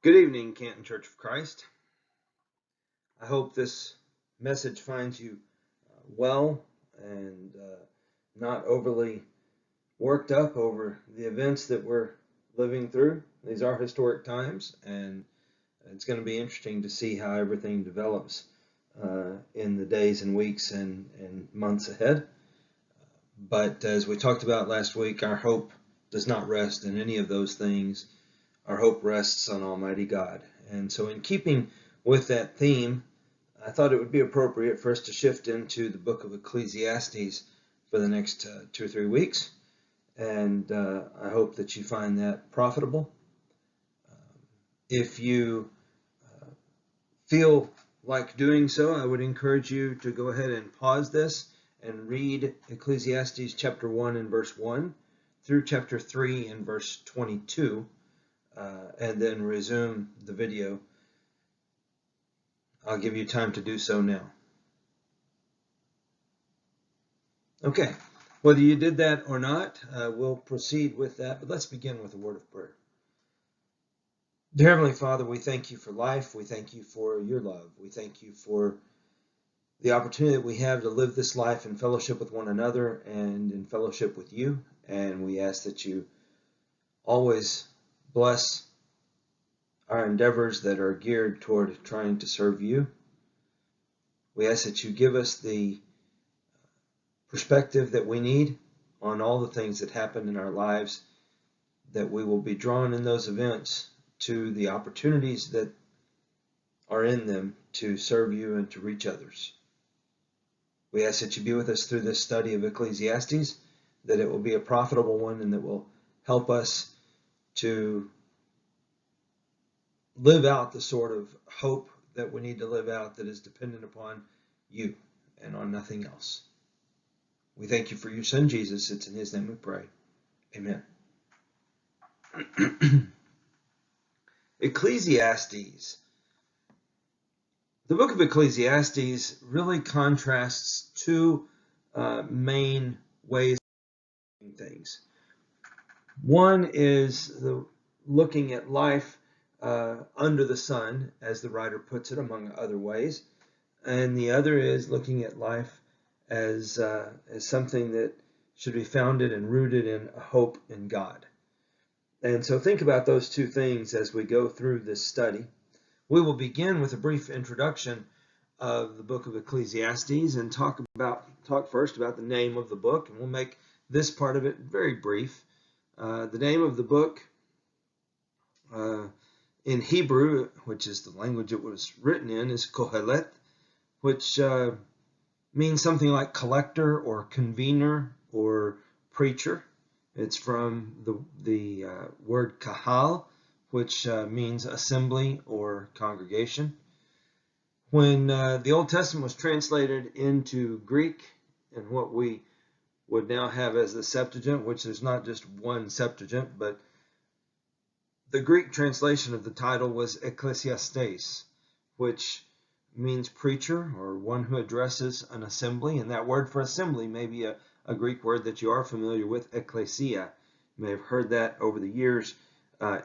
Good evening, Canton Church of Christ. I hope this message finds you well and not overly worked up over the events that we're living through. These are historic times, and it's going to be interesting to see how everything develops in the days and weeks and months ahead. But as we talked about last week, our hope does not rest in any of those things. Our hope rests on Almighty God. And so in keeping with that theme, I thought it would be appropriate for us to shift into the book of Ecclesiastes for the next 2 or 3 weeks. And I hope that you find that profitable. If you feel like doing so, I would encourage you to go ahead and pause this and read Ecclesiastes chapter 1 and verse 1 through chapter 3 and verse 22. And then resume the video. I'll give you time to do so now. Okay, whether you did that or not, we'll proceed with that, but let's begin with a word of prayer. Dear Heavenly Father, we thank you for life. We thank you for your love. We thank you for the opportunity that we have to live this life in fellowship with one another and in fellowship with you. And we ask that you always bless our endeavors that are geared toward trying to serve you. We ask that you give us the perspective that we need on all the things that happen in our lives, that we will be drawn in those events to the opportunities that are in them to serve you and to reach others. We ask that you be with us through this study of Ecclesiastes, that it will be a profitable one and that will help us to live out the sort of hope that we need to live out that is dependent upon you and on nothing else. We thank you for your Son, Jesus. It's in his name we pray. Amen. Ecclesiastes. The book of Ecclesiastes really contrasts two main ways of doing things. One is looking at life under the sun, as the writer puts it, among other ways. And the other is looking at life as something that should be founded and rooted in a hope in God. And so think about those two things as we go through this study. We will begin with a brief introduction of the book of Ecclesiastes and talk first about the name of the book, and we'll make this part of it very brief. The name of the book in Hebrew, which is the language it was written in, is Kohelet, which means something like collector or convener or preacher. It's from the word kahal, which means assembly or congregation. When the Old Testament was translated into Greek, and what we would now have as the Septuagint, which is not just one Septuagint, but the Greek translation of the title was Ecclesiastes, which means preacher or one who addresses an assembly. And that word for assembly may be a Greek word that you are familiar with, ecclesia. You may have heard that over the years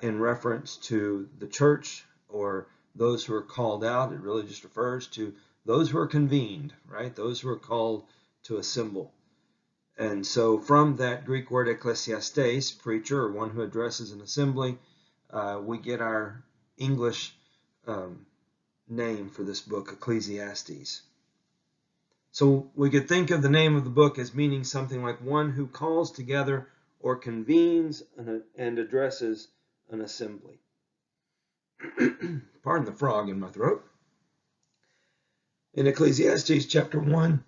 in reference to the church or those who are called out. It really just refers to those who are convened, right? Those who are called to assemble. And so from that Greek word ecclesiastes, preacher or one who addresses an assembly, we get our English name for this book, Ecclesiastes. So we could think of the name of the book as meaning something like one who calls together or convenes and addresses an assembly. Pardon the frog in my throat. In Ecclesiastes chapter 1,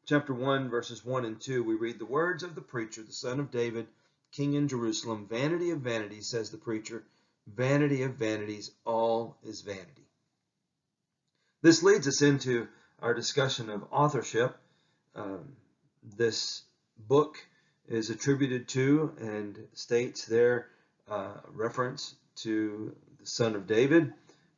chapter 1, verses 1 and 2, we read, "The words of the preacher, the son of David, king in Jerusalem, vanity of vanities, says the preacher, vanity of vanities, all is vanity." This leads us into our discussion of authorship. This book is attributed to and states their reference to the son of David.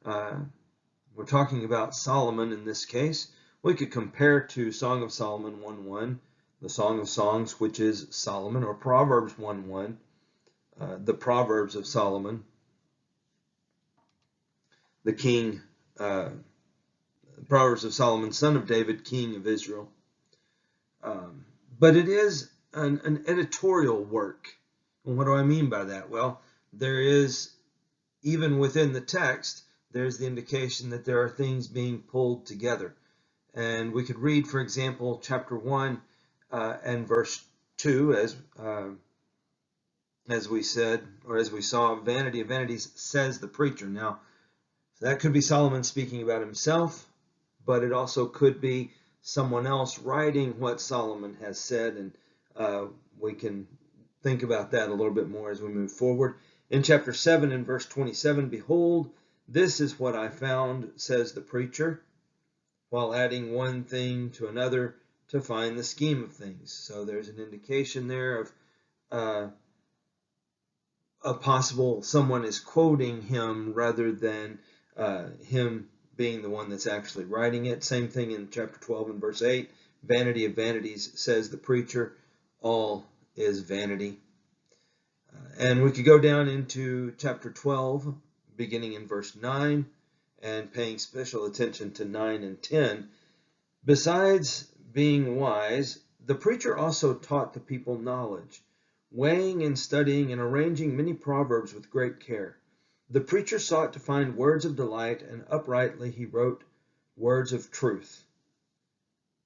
We're talking about Solomon in this case. We could compare to Song of Solomon 1:1, the Song of Songs, which is Solomon, or Proverbs 1:1, the Proverbs of Solomon. the king, Proverbs of Solomon, son of David, king of Israel. But it is an editorial work. And what do I mean by that? Well, there is, even within the text, there's the indication that there are things being pulled together. And we could read, for example, chapter 1 and verse 2, as we said, or as we saw, vanity of vanities, says the preacher. Now, that could be Solomon speaking about himself, but it also could be someone else writing what Solomon has said, and we can think about that a little bit more as we move forward. In chapter 7 and verse 27, behold, this is what I found, says the preacher, while adding one thing to another to find the scheme of things. So there's an indication there of a possible someone is quoting him rather than him being the one that's actually writing it. Same thing in chapter 12 and verse 8. Vanity of vanities, says the preacher, all is vanity. And we could go down into chapter 12, beginning in verse 9, and paying special attention to 9 and 10. Besides being wise, the preacher also taught the people knowledge, weighing and studying and arranging many proverbs with great care. The preacher sought to find words of delight, and uprightly he wrote words of truth.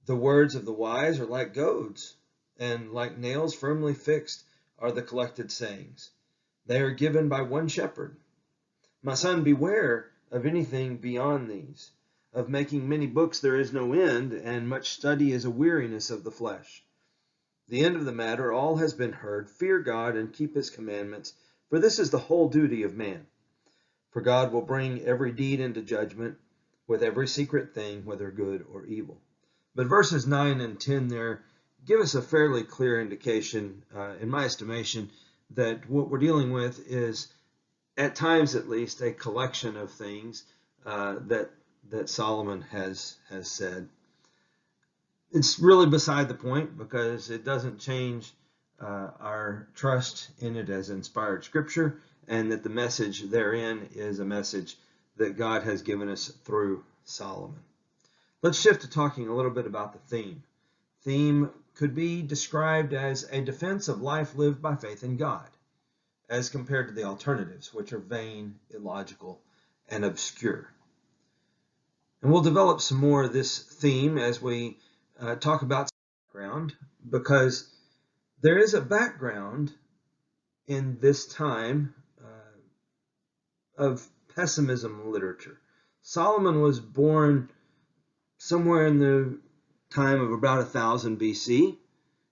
The words of the wise are like goads, and like nails firmly fixed are the collected sayings. They are given by one shepherd. My son, beware of anything beyond these. Of making many books there is no end, and much study is a weariness of the flesh. The end of the matter, all has been heard. Fear God and keep his commandments, for this is the whole duty of man. For God will bring every deed into judgment, with every secret thing, whether good or evil. But verses 9 and 10 there give us a fairly clear indication, in my estimation, that what we're dealing with is, at times at least, a collection of things that Solomon has said. It's really beside the point, because it doesn't change our trust in it as inspired scripture, and that the message therein is a message that God has given us through Solomon. Let's shift to talking a little bit about the theme. Theme could be described as a defense of life lived by faith in God, as compared to the alternatives, which are vain, illogical, and obscure. And we'll develop some more of this theme as we talk about background, because there is a background in this time of pessimism literature. Solomon was born somewhere in the time of about 1000 BC.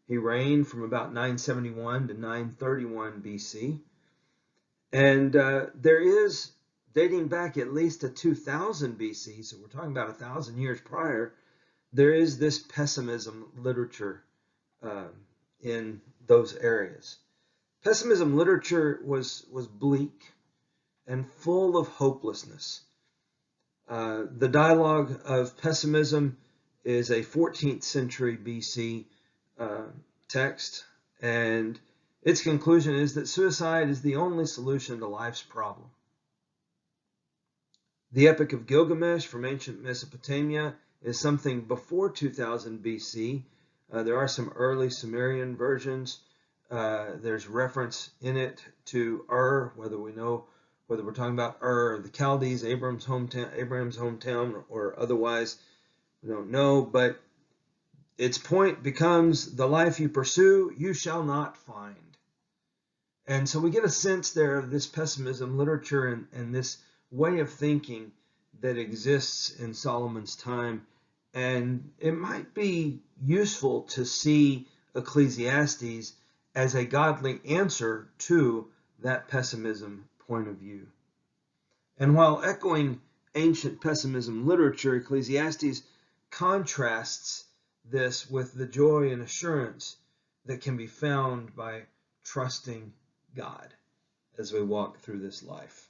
He reigned from about 971 to 931 BC. And there is, dating back at least to 2000 BC, so we're talking about 1,000 years prior, there is this pessimism literature in those areas. Pessimism literature was bleak and full of hopelessness. The dialogue of pessimism is a 14th century BC text, and its conclusion is that suicide is the only solution to life's problem. The Epic of Gilgamesh from ancient Mesopotamia is something before 2000 BC. There are some early Sumerian versions. There's reference in it to whether we're talking about the Chaldees, Abraham's hometown, or otherwise, we don't know. But its point becomes, the life you pursue, you shall not find. And so we get a sense there of this pessimism literature and this way of thinking that exists in Solomon's time. And it might be useful to see Ecclesiastes as a godly answer to that pessimism point of view. And while echoing ancient pessimism literature, Ecclesiastes contrasts this with the joy and assurance that can be found by trusting God as we walk through this life.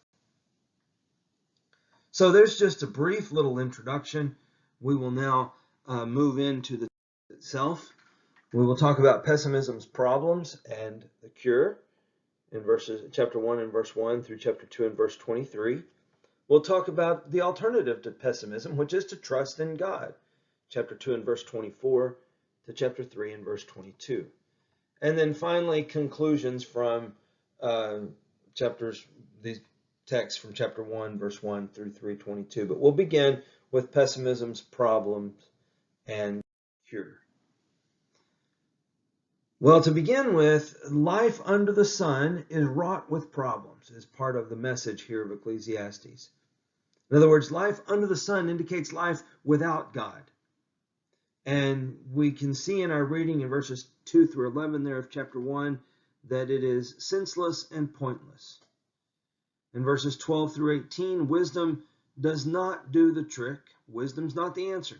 So there's just a brief little introduction. We will now move into the text itself. We will talk about pessimism's problems and the cure in chapter 1 and verse 1 through chapter 2 and verse 23. We'll talk about the alternative to pessimism, which is to trust in God. Chapter 2 and verse 24 to chapter 3 and verse 22. And then finally, conclusions from these texts from chapter 1, verse 1 through 3:22. But we'll begin with pessimism's problems and cure. Well, to begin with, life under the sun is wrought with problems, is part of the message here of Ecclesiastes. In other words, life under the sun indicates life without God. And we can see in our reading in verses 2 through 11 there of chapter 1 that it is senseless and pointless. In verses 12 through 18, wisdom does not do the trick. Wisdom's not the answer.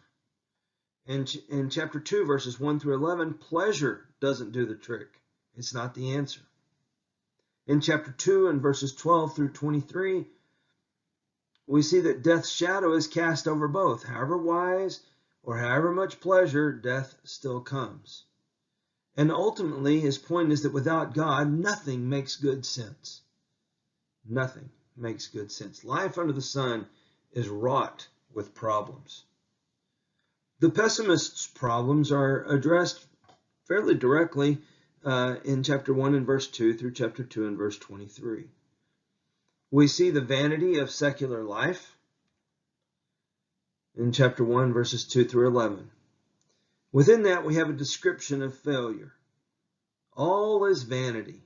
In chapter 2, verses 1 through 11, pleasure doesn't do the trick. It's not the answer. In chapter 2 and verses 12 through 23, we see that death's shadow is cast over both. However wise or however much pleasure, death still comes. And ultimately, his point is that without God, nothing makes good sense. Nothing makes good sense. Life under the sun is wrought with problems. The pessimist's problems are addressed fairly directly in chapter 1 and verse 2 through chapter 2 and verse 23. We see the vanity of secular life in chapter 1, verses 2 through 11. Within that, we have a description of failure. All is vanity.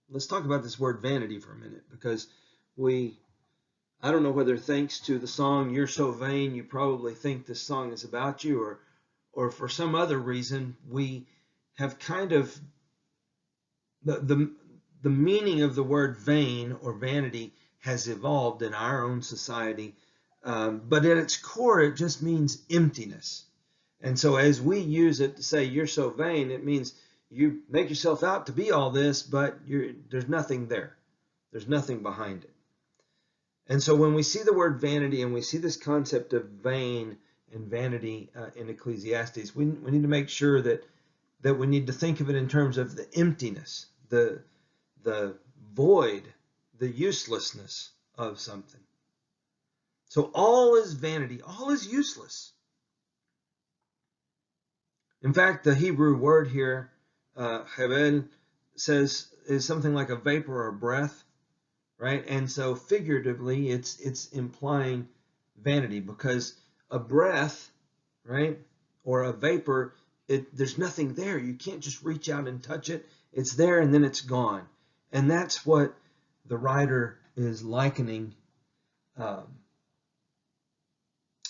Let's talk about this word vanity for a minute, because I don't know whether thanks to the song You're So Vain, you probably think this song is about you, or for some other reason, we have kind of, the meaning of the word vain or vanity has evolved in our own society. But at its core, it just means emptiness. And so as we use it to say you're so vain, it means you make yourself out to be all this, but there's nothing there. There's nothing behind it. And so when we see the word vanity and we see this concept of vain and vanity in Ecclesiastes, we need to make sure that we need to think of it in terms of the emptiness, the void, the uselessness of something. So all is vanity, all is useless. In fact, the Hebrew word here, hebel, is something like a vapor or a breath, right? And so figuratively, it's implying vanity, because a breath, right, or a vapor, there's nothing there. You can't just reach out and touch it. It's there and then it's gone. And that's what the writer is likening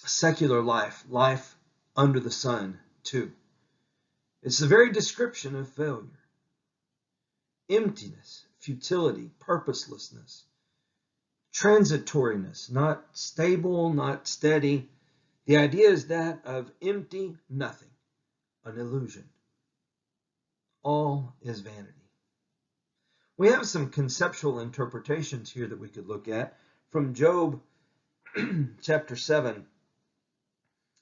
secular life under the sun, to. It's the very description of failure. Emptiness, futility, purposelessness, transitoriness, not stable, not steady. The idea is that of empty nothing, an illusion. All is vanity. We have some conceptual interpretations here that we could look at from Job chapter 7.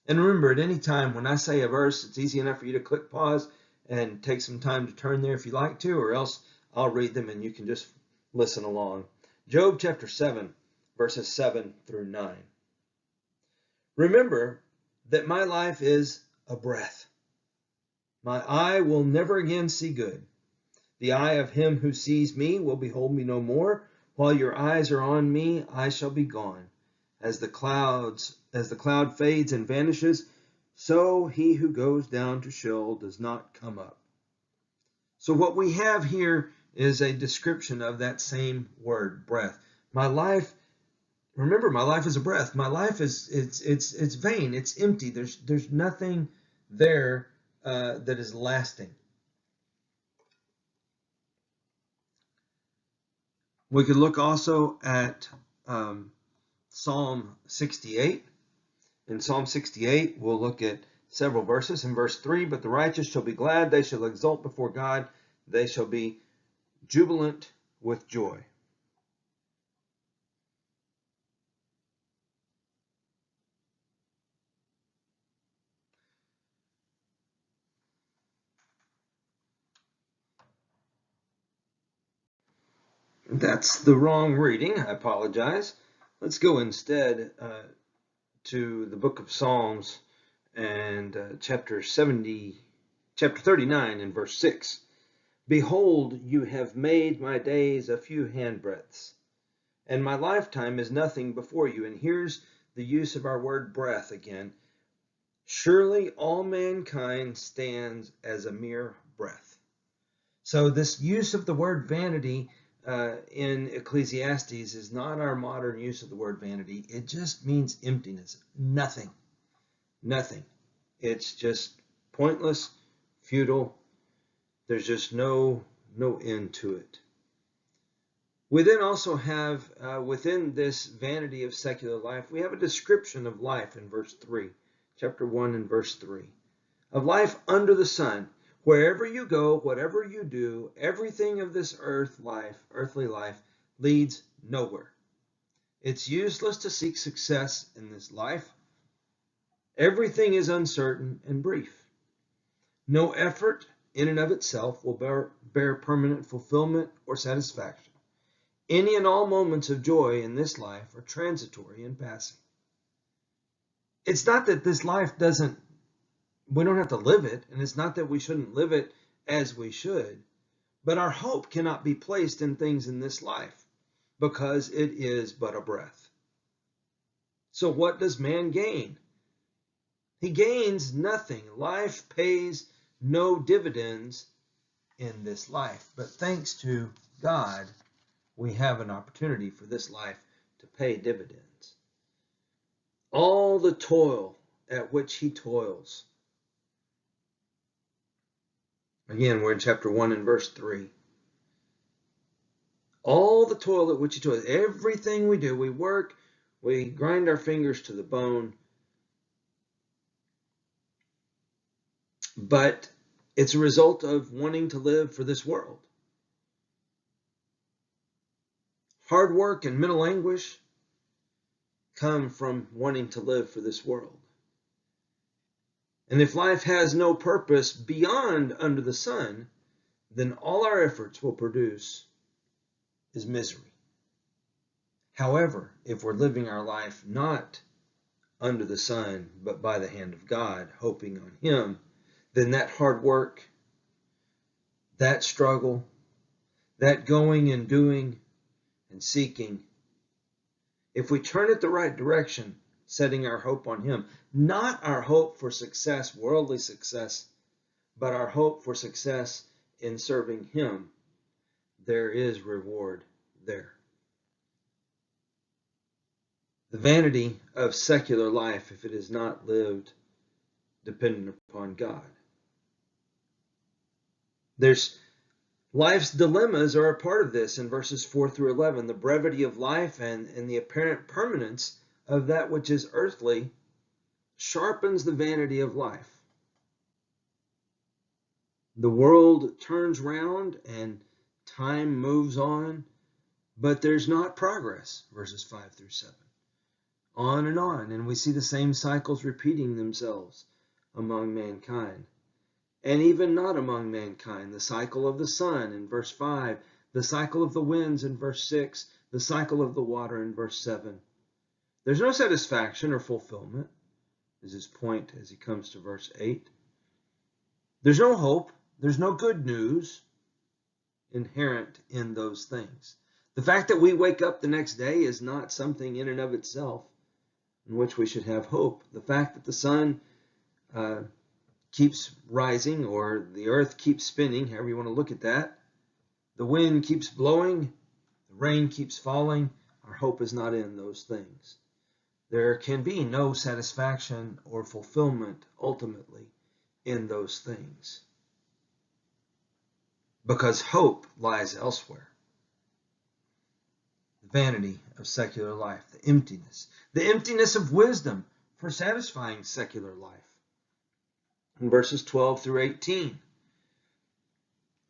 And remember, at any time when I say a verse, it's easy enough for you to click pause and take some time to turn there if you like to, or else I'll read them and you can just listen along. Job chapter 7, verses 7 through 9. Remember that my life is a breath. My eye will never again see good. The eye of him who sees me will behold me no more. While your eyes are on me, I shall be gone. As the cloud fades and vanishes, so he who goes down to Sheol does not come up. So what we have here is a description of that same word, breath. My life, remember, my life is a breath. My life is it's vain. It's empty. There's nothing there that is lasting. We could look also at Psalm 68. In Psalm 68, we'll look at several verses. In verse 3, but the righteous shall be glad, they shall exult before God, they shall be jubilant with joy. That's the wrong reading, I apologize. Let's go instead to the book of Psalms and chapter 39 and verse 6. Behold, you have made my days a few handbreadths, and my lifetime is nothing before you. And here's the use of our word breath again. Surely all mankind stands as a mere breath. So this use of the word vanity in Ecclesiastes is not our modern use of the word vanity. It just means emptiness. Nothing. Nothing. It's just pointless, futile. There's just no end to it. We then also have, within this vanity of secular life, we have a description of life in verse 3, chapter 1 and verse 3, of life under the sun. Wherever you go, whatever you do, everything of this earthly life, leads nowhere. It's useless to seek success in this life. Everything is uncertain and brief. No effort in and of itself will bear permanent fulfillment or satisfaction. Any and all moments of joy in this life are transitory and passing. It's not that this life we don't have to live it, and it's not that we shouldn't live it as we should, but our hope cannot be placed in things in this life because it is but a breath. So what does man gain? He gains nothing. Life pays no dividends in this life, but thanks to God, we have an opportunity for this life to pay dividends. All the toil at which he toils. Again, we're in chapter 1 and verse 3. All the toil at which he toils, everything we do, we work, we grind our fingers to the bone, but it's a result of wanting to live for this world. Hard work and mental anguish come from wanting to live for this world. And if life has no purpose beyond under the sun, then all our efforts will produce is misery. However, if we're living our life not under the sun, but by the hand of God, hoping on Him, then that hard work, that struggle, that going and doing and seeking, if we turn it the right direction, setting our hope on Him, not our hope for success, worldly success, but our hope for success in serving Him, there is reward there. The vanity of secular life, if it is not lived dependent upon God. Life's dilemmas are a part of this in verses 4 through 11. The brevity of life and the apparent permanence of that which is earthly sharpens the vanity of life. The world turns round and time moves on, but there's not progress, verses 5 through 7. On, and we see the same cycles repeating themselves among mankind. And even not among mankind, the cycle of the sun in verse 5, the cycle of the winds in verse 6, the cycle of the water in verse 7. There's no satisfaction or fulfillment, is his point as he comes to verse 8. There's no hope, there's no good news inherent in those things. The fact that we wake up the next day is not something in and of itself in which we should have hope. The fact that the sun keeps rising, or the earth keeps spinning, however you want to look at that, the wind keeps blowing, the rain keeps falling, our hope is not in those things. There can be no satisfaction or fulfillment ultimately in those things, because hope lies elsewhere. The vanity of secular life, the emptiness of wisdom for satisfying secular life. In verses 12 through 18,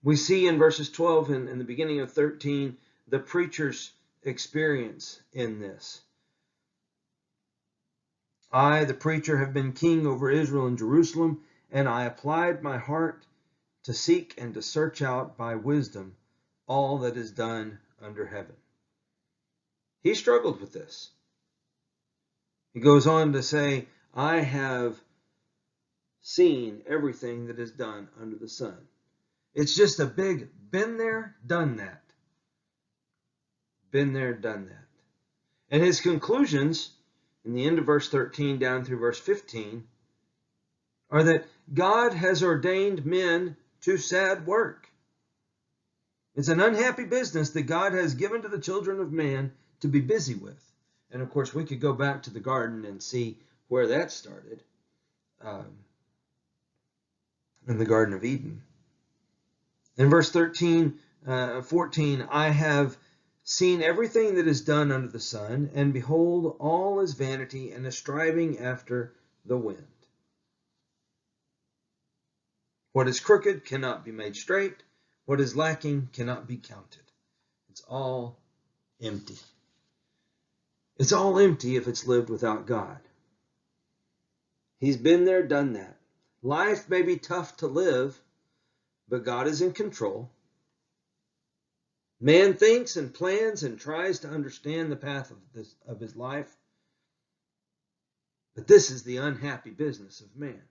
we see in verses 12 and in the beginning of 13 the preacher's experience in this. I, the preacher, have been king over Israel and Jerusalem, and I applied my heart to seek and to search out by wisdom all that is done under heaven. He struggled with this. He goes on to say, I have seen everything that is done under the sun. It's just a big been there, done that. Been there, done that. And his conclusions in the end of verse 13 down through verse 15 are that God has ordained men to sad work. It's an unhappy business that God has given to the children of man to be busy with. And of course, we could go back to the garden and see where that started in the Garden of Eden. In verse 14, I have seen everything that is done under the sun, and behold, all is vanity and a striving after the wind. What is crooked cannot be made straight. What is lacking cannot be counted. It's all empty. It's all empty if it's lived without God. He's been there, done that. Life may be tough to live, but God is in control. Man thinks and plans and tries to understand the path of his life. But this is the unhappy business of man,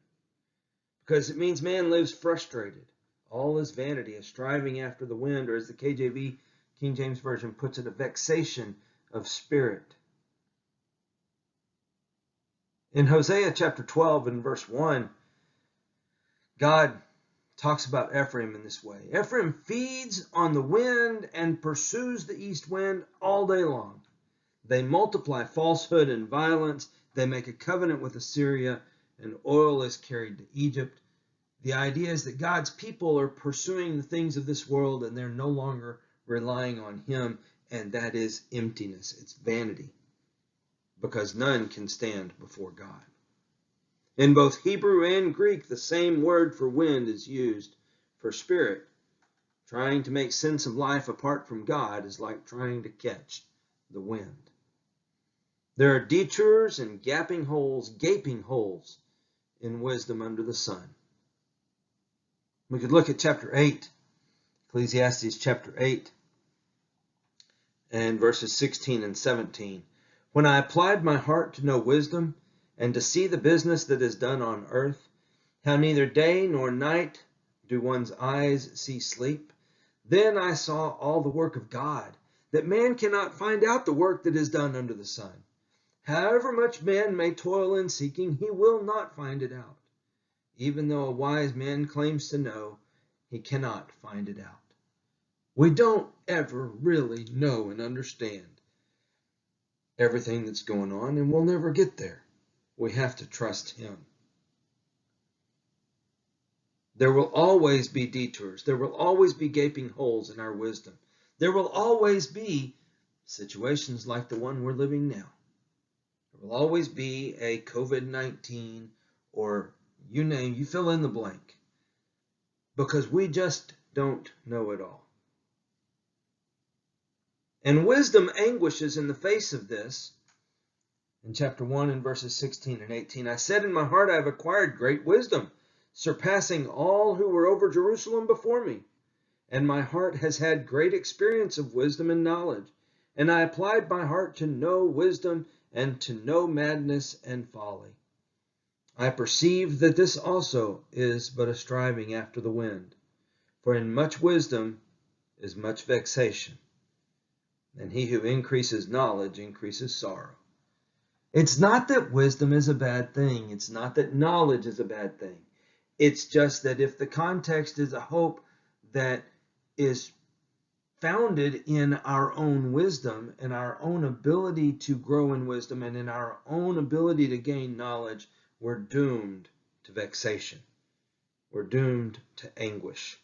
because it means man lives frustrated. All is vanity, a striving after the wind, or as the KJV, King James Version, puts it, a vexation of spirit. In Hosea chapter 12 and verse 1, God talks about Ephraim in this way. Ephraim feeds on the wind and pursues the east wind all day long. They multiply falsehood and violence. They make a covenant with Assyria, and oil is carried to Egypt. The idea is that God's people are pursuing the things of this world, and they're no longer relying on him, and that is emptiness. It's vanity, because none can stand before God. In both Hebrew and Greek, the same word for wind is used for spirit. Trying to make sense of life apart from God is like trying to catch the wind. There are detours and gaping holes in wisdom under the sun. We could look at chapter 8, Ecclesiastes chapter 8, and verses 16 and 17. When I applied my heart to know wisdom, and to see the business that is done on earth, how neither day nor night do one's eyes see sleep, then I saw all the work of God, that man cannot find out the work that is done under the sun. However much man may toil in seeking, he will not find it out. Even though a wise man claims to know, he cannot find it out. We don't ever really know and understand everything that's going on, and we'll never get there. We have to trust him. There will always be detours. There will always be gaping holes in our wisdom. There will always be situations like the one we're living now. There will always be a COVID-19 or you fill in the blank, because we just don't know it all. And wisdom anguishes in the face of this. In chapter 1 and verses 16 and 18, I said in my heart, I have acquired great wisdom, surpassing all who were over Jerusalem before me. And my heart has had great experience of wisdom and knowledge. And I applied my heart to know wisdom and to know madness and folly. I perceive that this also is but a striving after the wind. For in much wisdom is much vexation, and he who increases knowledge increases sorrow. It's not that wisdom is a bad thing. It's not that knowledge is a bad thing. It's just that if the context is a hope that is founded in our own wisdom and our own ability to grow in wisdom and in our own ability to gain knowledge, we're doomed to vexation. We're doomed to anguish.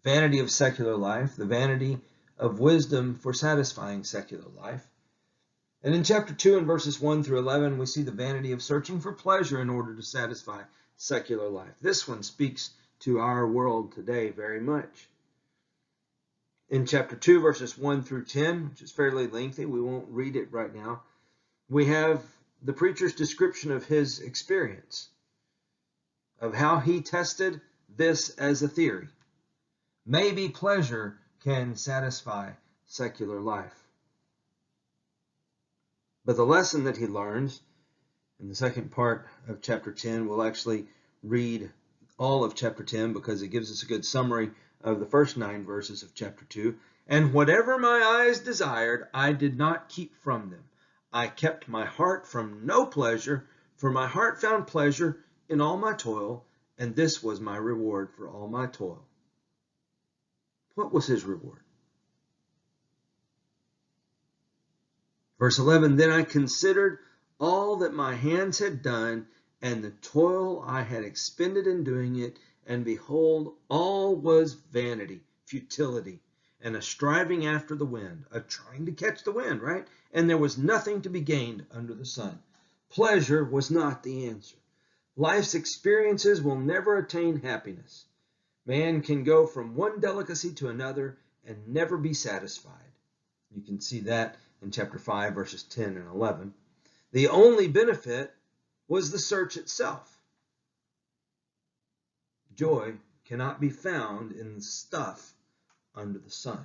The vanity of secular life, the vanity of wisdom for satisfying secular life. And in chapter 2 and verses 1 through 11, we see the vanity of searching for pleasure in order to satisfy secular life. This one speaks to our world today very much. In chapter 2, verses 1 through 10, which is fairly lengthy, we won't read it right now, we have the preacher's description of his experience, of how he tested this as a theory. Maybe pleasure can satisfy secular life. But the lesson that he learns in the second part of chapter 10, we'll actually read all of chapter 10 because it gives us a good summary of the first 9 verses of chapter 2. And whatever my eyes desired, I did not keep from them. I kept my heart from no pleasure, for my heart found pleasure in all my toil, and this was my reward for all my toil. What was his reward? Verse 11, then I considered all that my hands had done, and the toil I had expended in doing it, and behold, all was vanity, futility, and a striving after the wind, a trying to catch the wind, right? And there was nothing to be gained under the sun. Pleasure was not the answer. Life's experiences will never attain happiness. Man can go from one delicacy to another and never be satisfied. You can see that in chapter 5, verses 10 and 11. The only benefit was the search itself. Joy cannot be found in the stuff under the sun.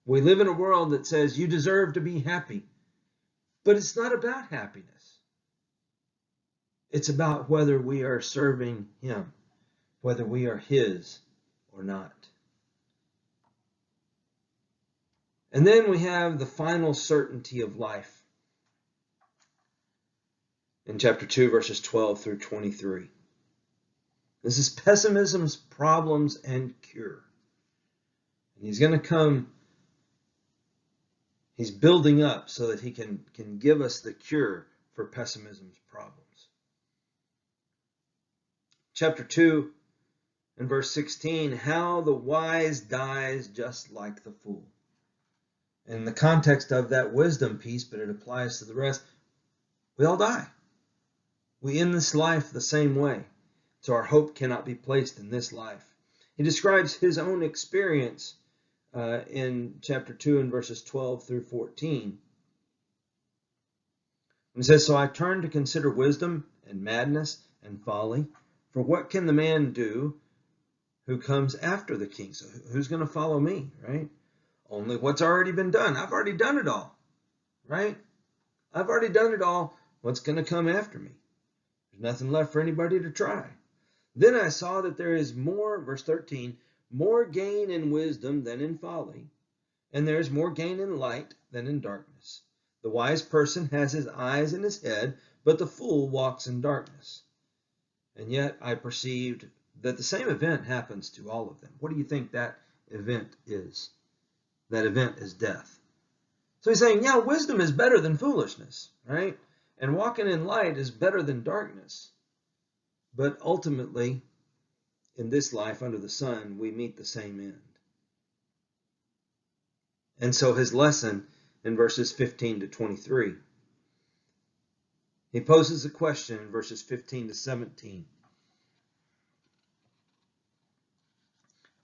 We live in a world that says you deserve to be happy, but it's not about happiness. It's about whether we are serving him, whether we are his or not. And then we have the final certainty of life in chapter 2, verses 12 through 23. This is pessimism's problems and cure. And he's going to come, he's building up so that he can give us the cure for pessimism's problems. Chapter 2 and verse 16, how the wise dies just like the fool. In the context of that wisdom piece, but it applies to the rest, we all die. We end this life the same way. So our hope cannot be placed in this life. He describes his own experience in chapter 2 and verses 12 through 14. He says, so I turned to consider wisdom and madness and folly. For what can the man do who comes after the king? So who's going to follow me, right? Only what's already been done. I've already done it all, right? I've already done it all. What's going to come after me? There's nothing left for anybody to try. Then I saw that there is more, verse 13, more gain in wisdom than in folly, and there is more gain in light than in darkness. The wise person has his eyes in his head, but the fool walks in darkness. And yet I perceived that the same event happens to all of them. What do you think that event is? That event is death. So he's saying, yeah, wisdom is better than foolishness, right? And walking in light is better than darkness. But ultimately, in this life under the sun, we meet the same end. And so his lesson in verses 15 to 23, he poses a question in verses 15 to 17.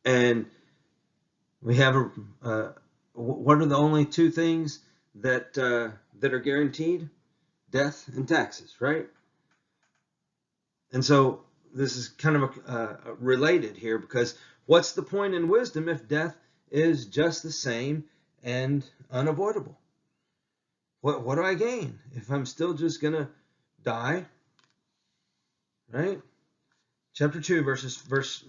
And we have what are the only two things that are guaranteed? Death and taxes, right? And so this is kind of related here, because what's the point in wisdom if death is just the same and unavoidable? What do I gain if I'm still just going to die? Right? Chapter 2,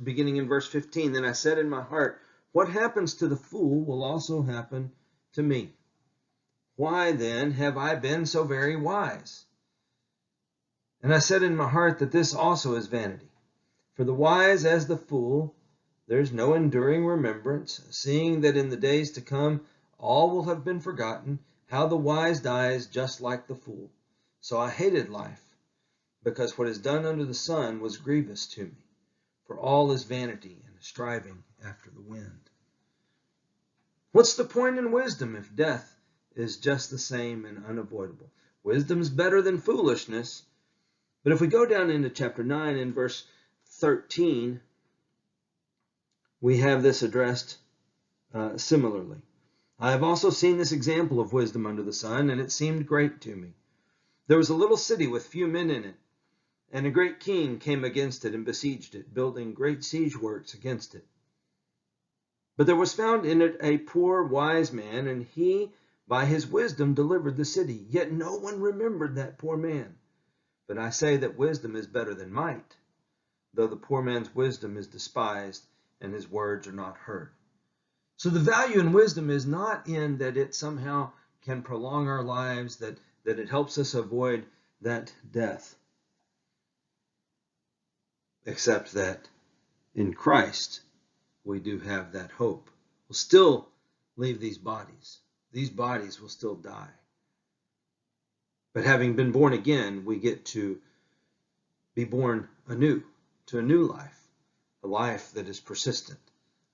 beginning in verse 15, then I said in my heart, what happens to the fool will also happen to me. Why then have I been so very wise? And I said in my heart that this also is vanity. For the wise as the fool, there's no enduring remembrance, seeing that in the days to come all will have been forgotten, how the wise dies just like the fool. So I hated life, because what is done under the sun was grievous to me. For all is vanity and striving after the wind. What's the point in wisdom if death is just the same and unavoidable? Wisdom's better than foolishness. But if we go down into chapter 9 and verse 13, we have this addressed similarly. I have also seen this example of wisdom under the sun, and it seemed great to me. There was a little city with few men in it, and a great king came against it and besieged it, building great siege works against it. But there was found in it a poor wise man, and he by his wisdom delivered the city, yet no one remembered that poor man. But I say that wisdom is better than might, though the poor man's wisdom is despised and his words are not heard. So the value in wisdom is not in that it somehow can prolong our lives, that it helps us avoid that death, except that in Christ we do have that hope. We'll still leave these bodies. These bodies will still die. But having been born again, we get to be born anew, to a new life, a life that is persistent,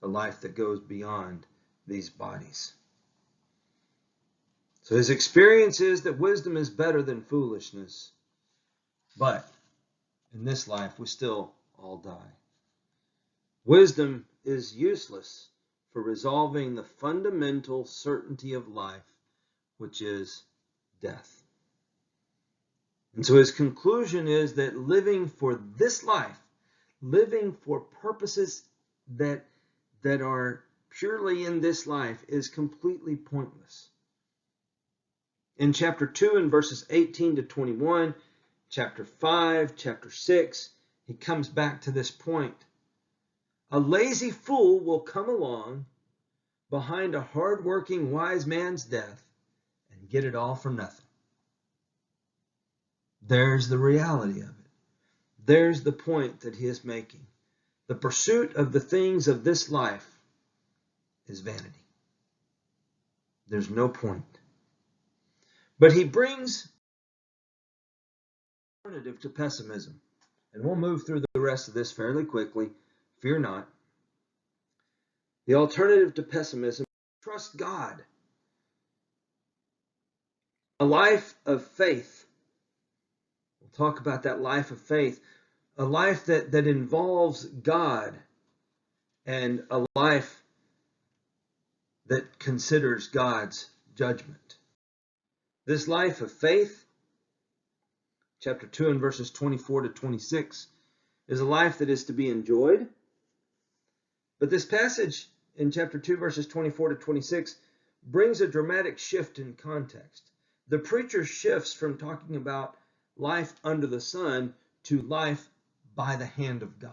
a life that goes beyond these bodies. So his experience is that wisdom is better than foolishness, but in this life we still all die. Wisdom is useless for resolving the fundamental certainty of life, which is death. And so his conclusion is that living for this life, living for purposes that are purely in this life, is completely pointless. In chapter 2 and verses 18 to 21, chapter 5, chapter 6, he comes back to this point. A lazy fool will come along behind a hard-working wise man's death and get it all for nothing. There's the reality of it. There's the point that he is making. The pursuit of the things of this life is vanity. There's no point. But he brings an alternative to pessimism. And we'll move through the rest of this fairly quickly. Fear not. The alternative to pessimism, trust God. A life of faith. We'll talk about that life of faith. A life that involves God, and a life that considers God's judgment. This life of faith, chapter 2 and verses 24 to 26, is a life that is to be enjoyed. But this passage in chapter 2 verses 24 to 26 brings a dramatic shift in context. The preacher shifts from talking about life under the sun to life by the hand of God.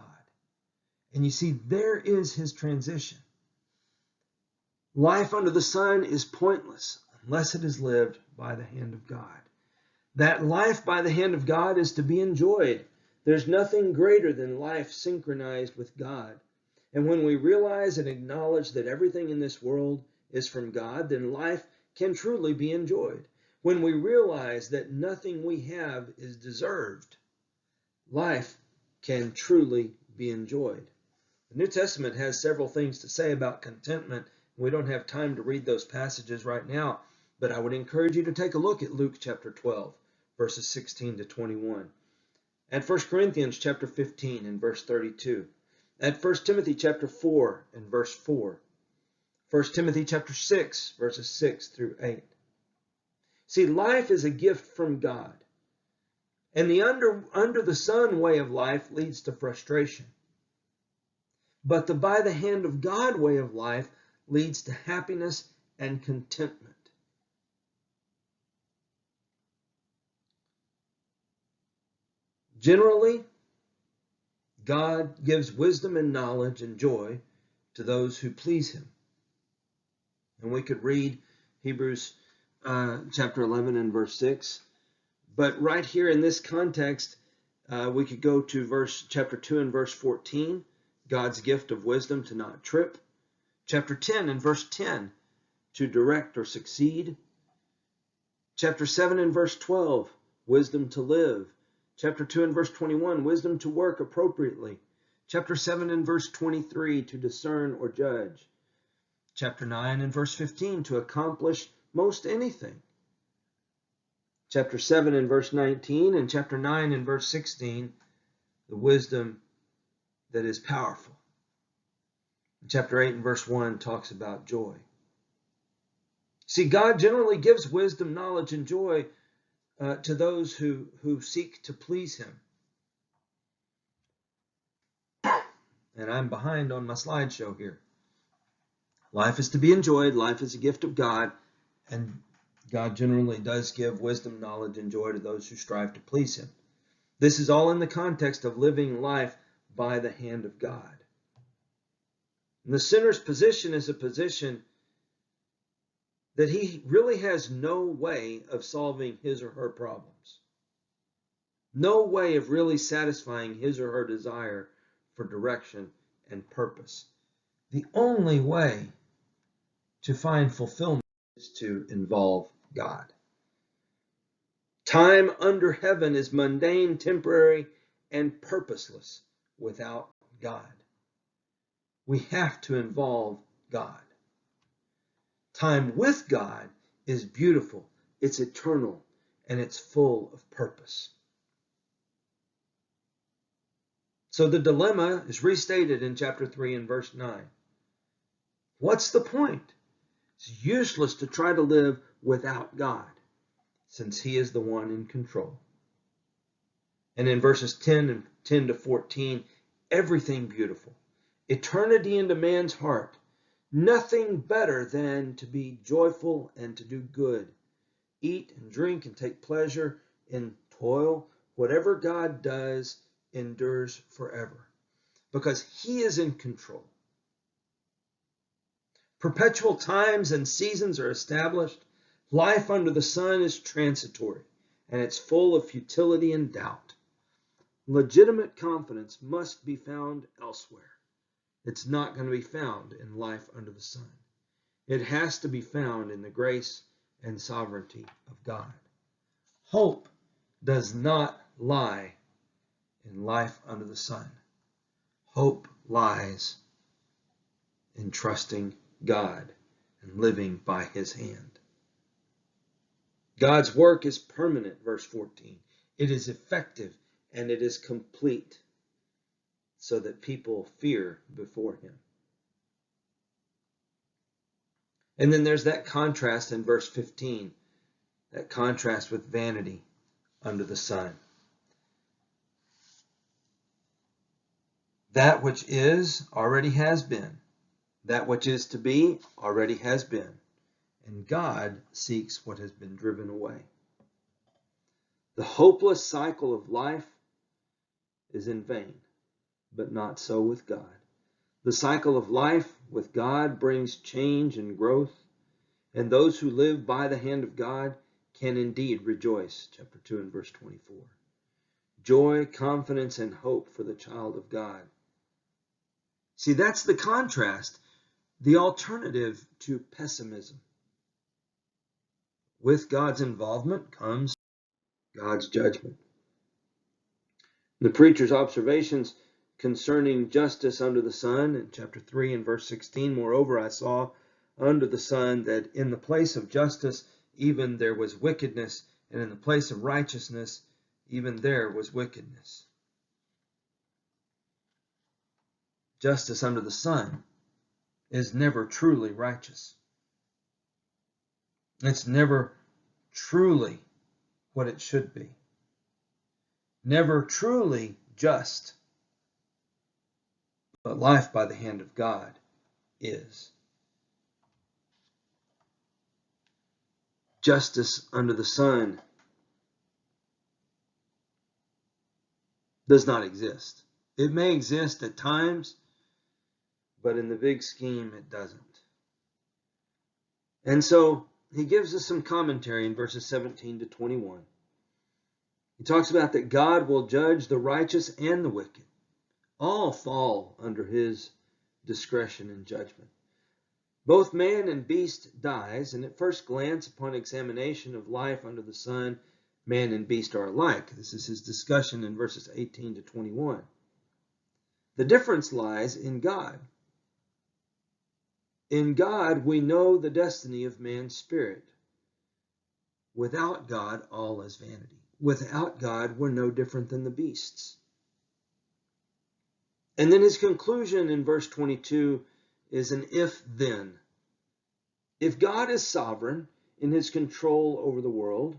And you see, there is his transition. Life under the sun is pointless unless it is lived by the hand of God. That life by the hand of God is to be enjoyed. There's nothing greater than life synchronized with God. And when we realize and acknowledge that everything in this world is from God, then life can truly be enjoyed. When we realize that nothing we have is deserved, life can truly be enjoyed. The New Testament has several things to say about contentment. We don't have time to read those passages right now, but I would encourage you to take a look at Luke chapter 12, verses 16 to 21. At 1 Corinthians chapter 15 and verse 32. At 1 Timothy chapter 4 and verse 4. 1 Timothy chapter 6, verses 6 through 8. See, life is a gift from God. And the under the sun way of life leads to frustration. But the by the hand of God way of life leads to happiness and contentment. Generally, God gives wisdom and knowledge and joy to those who please him. And we could read Hebrews chapter 11 and verse 6. But right here in this context, we could go to chapter 2 and verse 14, God's gift of wisdom to not trip. Chapter 10 and verse 10, to direct or succeed. Chapter 7 and verse 12, wisdom to live. Chapter 2 and verse 21, wisdom to work appropriately. Chapter 7 and verse 23, to discern or judge. Chapter 9 and verse 15, to accomplish most anything. Chapter 7 and verse 19 and chapter 9 and verse 16, the wisdom that is powerful. Chapter 8 and verse 1 talks about joy. See, God generally gives wisdom, knowledge, and joy to those who seek to please him. And I'm behind on my slideshow here. Life is to be enjoyed. Life is a gift of God. And God generally does give wisdom, knowledge, and joy to those who strive to please him. This is all in the context of living life by the hand of God. And the sinner's position is a position that he really has no way of solving his or her problems. No way of really satisfying his or her desire for direction and purpose. The only way to find fulfillment is to involve God. Time under heaven is mundane, temporary, and purposeless without God. We have to involve God. Time with God is beautiful, it's eternal, and it's full of purpose. So the dilemma is restated in chapter 3 and verse 9. What's the point? It's useless to try to live without God, since he is the one in control. And in verses 10 to 14, everything beautiful. Eternity into man's heart. Nothing better than to be joyful and to do good. Eat and drink and take pleasure in toil. Whatever God does endures forever, because he is in control. Perpetual times and seasons are established. Life under the sun is transitory, and it's full of futility and doubt. Legitimate confidence must be found elsewhere. It's not going to be found in life under the sun. It has to be found in the grace and sovereignty of God. Hope does not lie in life under the sun. Hope lies in trusting God and living by his hand. God's work is permanent, verse 14. It is effective and it is complete, so that people fear before him. And then there's that contrast in verse 15, that contrast with vanity under the sun. That which is already has been. That which is to be already has been. And God seeks what has been driven away. The hopeless cycle of life is in vain, but not so with God. The cycle of life with God brings change and growth, and those who live by the hand of God can indeed rejoice. Chapter 2 and verse 24. Joy, confidence, and hope for the child of God. See, that's the contrast, the alternative to pessimism. With God's involvement comes God's judgment. The preacher's observations concerning justice under the sun in chapter 3 and verse 16, moreover, I saw under the sun that in the place of justice even there was wickedness, and in the place of righteousness even there was wickedness. Justice under the sun is never truly righteous. It's never truly what it should be. Never truly just. But life by the hand of God is. Justice under the sun does not exist. It may exist at times, but in the big scheme, it doesn't. And so he gives us some commentary in verses 17 to 21. He talks about that God will judge the righteous and the wicked. All fall under his discretion and judgment. Both man and beast dies, and at first glance, upon examination of life under the sun, man and beast are alike. This is his discussion in verses 18 to 21. The difference lies in God. In God, we know the destiny of man's spirit. Without God, all is vanity. Without God, we're no different than the beasts. And then his conclusion in verse 22 is an if-then. If God is sovereign in his control over the world,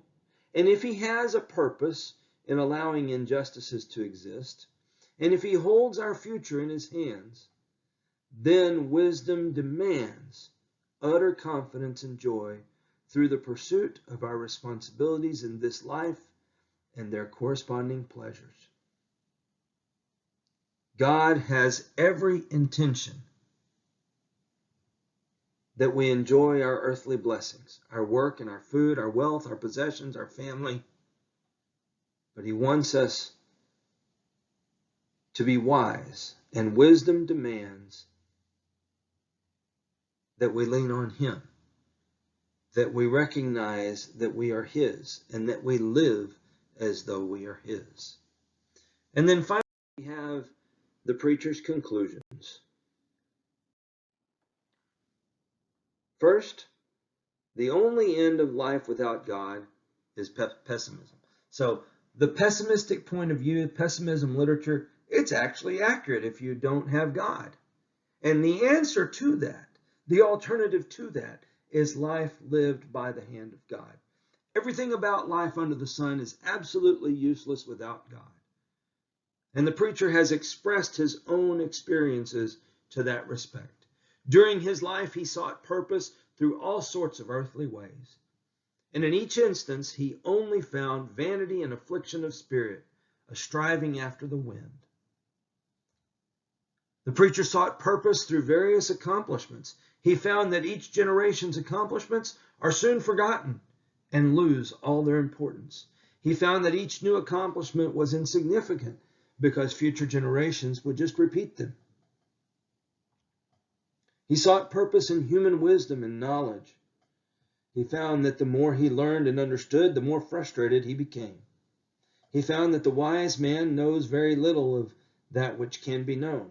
and if he has a purpose in allowing injustices to exist, and if he holds our future in his hands, then wisdom demands utter confidence and joy, through the pursuit of our responsibilities in this life and their corresponding pleasures. God has every intention that we enjoy our earthly blessings, our work and our food, our wealth, our possessions, our family. But he wants us to be wise, and wisdom demands that we lean on him, that we recognize that we are his, and that we live as though we are his. And then finally, we have the preacher's conclusions. First, the only end of life without God is pessimism. So the pessimistic point of view, pessimism literature, it's actually accurate if you don't have God. And the answer to that, the alternative to that, is life lived by the hand of God. Everything about life under the sun is absolutely useless without God. And the preacher has expressed his own experiences to that respect. During his life, he sought purpose through all sorts of earthly ways. And in each instance, he only found vanity and affliction of spirit, a striving after the wind. The preacher sought purpose through various accomplishments. He found that each generation's accomplishments are soon forgotten and lose all their importance. He found that each new accomplishment was insignificant because future generations would just repeat them. He sought purpose in human wisdom and knowledge. He found that the more he learned and understood, the more frustrated he became. He found that the wise man knows very little of that which can be known.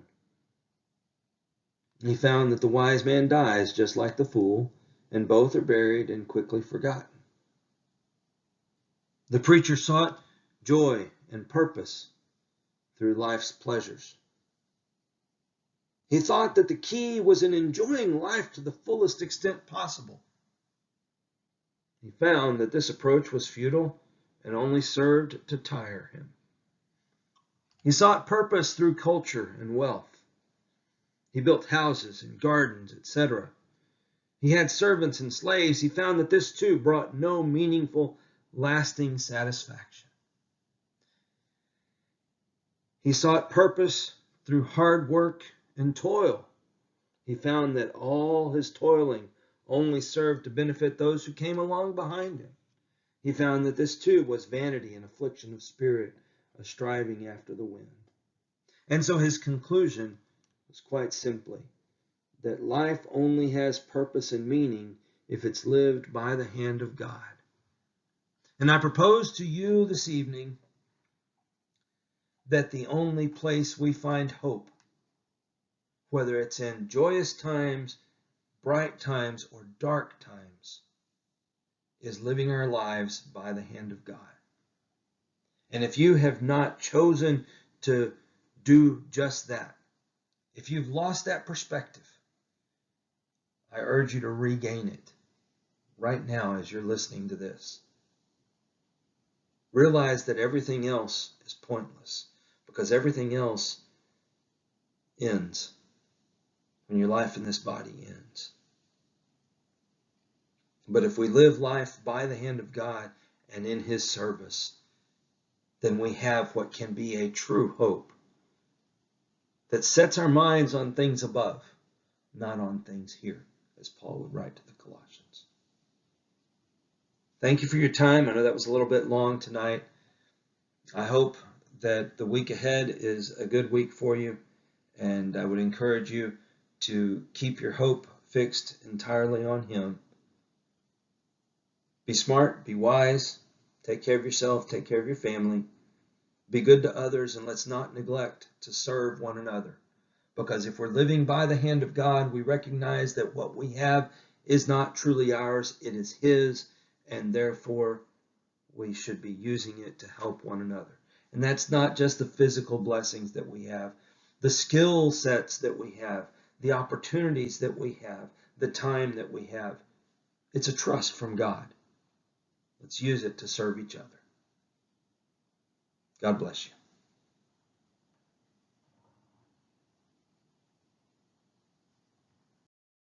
He found that the wise man dies just like the fool, and both are buried and quickly forgotten. The preacher sought joy and purpose through life's pleasures. He thought that the key was in enjoying life to the fullest extent possible. He found that this approach was futile and only served to tire him. He sought purpose through culture and wealth. He built houses and gardens, etc. He had servants and slaves. He found that this too brought no meaningful, lasting satisfaction. He sought purpose through hard work and toil. He found that all his toiling only served to benefit those who came along behind him. He found that this too was vanity and affliction of spirit, a striving after the wind. And so his conclusion was quite simply that life only has purpose and meaning if it's lived by the hand of God. And I propose to you this evening that the only place we find hope, whether it's in joyous times, bright times, or dark times, is living our lives by the hand of God. And if you have not chosen to do just that, if you've lost that perspective, I urge you to regain it right now as you're listening to this. Realize that everything else is pointless because everything else ends when your life in this body ends. But if we live life by the hand of God and in his service, then we have what can be a true hope that sets our minds on things above, not on things here, as Paul would write to the Colossians. Thank you for your time. I know that was a little bit long tonight. I hope that the week ahead is a good week for you, and I would encourage you to keep your hope fixed entirely on him. Be smart, be wise, take care of yourself, take care of your family, be good to others, and let's not neglect to serve one another. Because if we're living by the hand of God, we recognize that what we have is not truly ours, it is his, and therefore we should be using it to help one another. And that's not just the physical blessings that we have, the skill sets that we have, the opportunities that we have, the time that we have. It's a trust from God. Let's use it to serve each other. God bless you.